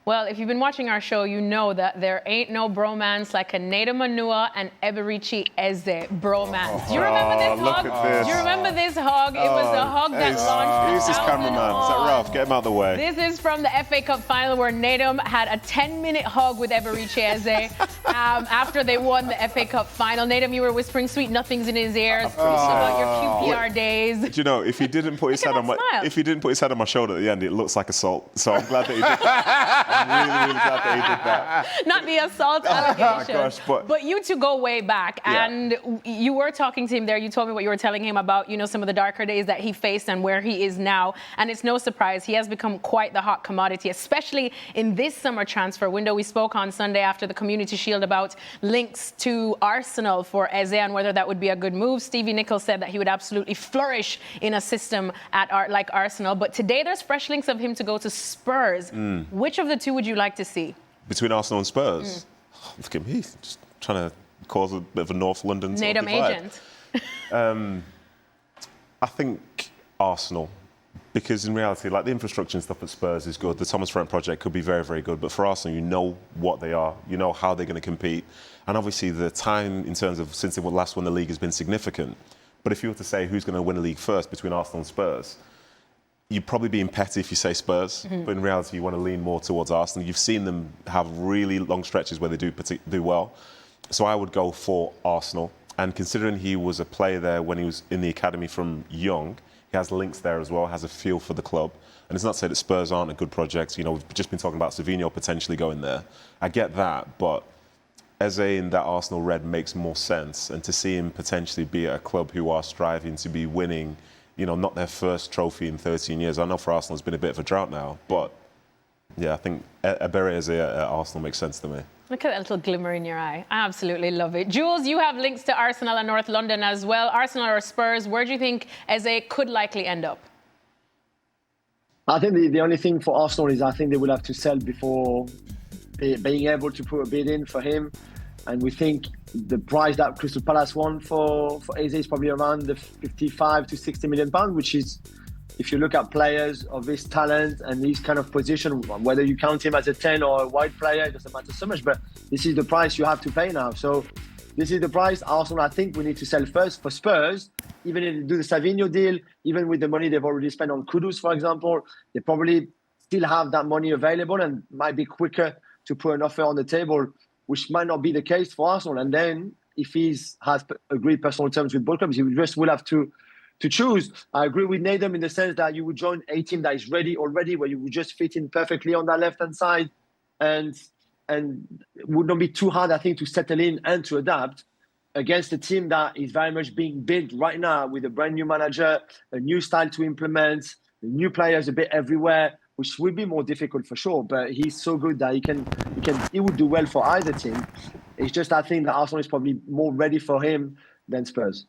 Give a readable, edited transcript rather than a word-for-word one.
Well, if you've been watching our show, you know that there ain't no bromance like a Nedum Onuoha and Eberechi Eze bromance. Do you remember this hug? Do you remember this hug? It was a hug that launched. Who's this cameraman? Is that Ralph? Get him out of the way. This is from the FA Cup final where Nedum had a 10-minute hug with Eberechi Eze after they won the FA Cup final. Nedum, you were whispering sweet nothings in his ears about your QPR days. Do you know, if he didn't put his head on my shoulder at the end, it looks like assault. So I'm glad that he did that. I'm really, really glad that he did that. Not the assault allegation. Oh my gosh, but you two go way back, and you were talking to him there. You told me what you were telling him about, you know, some of the darker days that he faced and where he is now. And it's no surprise he has become quite the hot commodity, especially in this summer transfer window. We spoke on Sunday after the Community Shield about links to Arsenal for Eze and whether that would be a good move. Stevie Nicol said that he would absolutely flourish in a system like Arsenal. But today there's fresh links of him to go to Spurs. Which of the two would you like to see? Between Arsenal and Spurs? Look at me, just trying to cause a bit of a North London Nedum agent. I think Arsenal, because in reality, like the infrastructure and stuff at Spurs is good. The Thomas Frank project could be very, very good. But for Arsenal, you know what they are. You know how they're going to compete. And obviously the time in terms of since they last won the league has been significant. But if you were to say who's going to win the league first between Arsenal and Spurs, you'd probably be petty if you say Spurs, but in reality, you want to lean more towards Arsenal. You've seen them have really long stretches where they do well. So I would go for Arsenal. And considering he was a player there when he was in the academy from young, he has links there as well, has a feel for the club. And it's not to say that Spurs aren't a good project. You know, we've just been talking about Savinho potentially going there. I get that, but Eze in that Arsenal red makes more sense. And to see him potentially be at a club who are striving to be winning, you know, not their first trophy in 13 years. I know for Arsenal it's been a bit of a drought now, but yeah, I think Eberechi Eze at Arsenal makes sense to me. Look at that little glimmer in your eye. I absolutely love it. Jules, you have links to Arsenal and North London as well. Arsenal or Spurs, where do you think Eze could likely end up? I think the only thing for Arsenal is I think they will have to sell before being able to put a bid in for him. And we think the price that Crystal Palace won for Eze is probably around the 55 to 60 million pounds, which is, if you look at players of his talent and his kind of position, whether you count him as a 10 or a wide player, it doesn't matter so much, but this is the price you have to pay now. So this is the price. Arsenal, I think we need to sell first. For Spurs, even if they do the Savinho deal, even with the money they've already spent on Kudus, for example, they probably still have that money available and might be quicker to put an offer on the table, which might not be the case for Arsenal. And then if he has agreed personal terms with both clubs, you just will have to choose. I agree with Nedum in the sense that you would join a team that is ready already, where you would just fit in perfectly on that left-hand side, and it would not be too hard, I think, to settle in and to adapt against a team that is very much being built right now with a brand new manager, a new style to implement, new players a bit everywhere, which will be more difficult for sure. But he's so good that he would do well for either team. It's just I think that Arsenal is probably more ready for him than Spurs.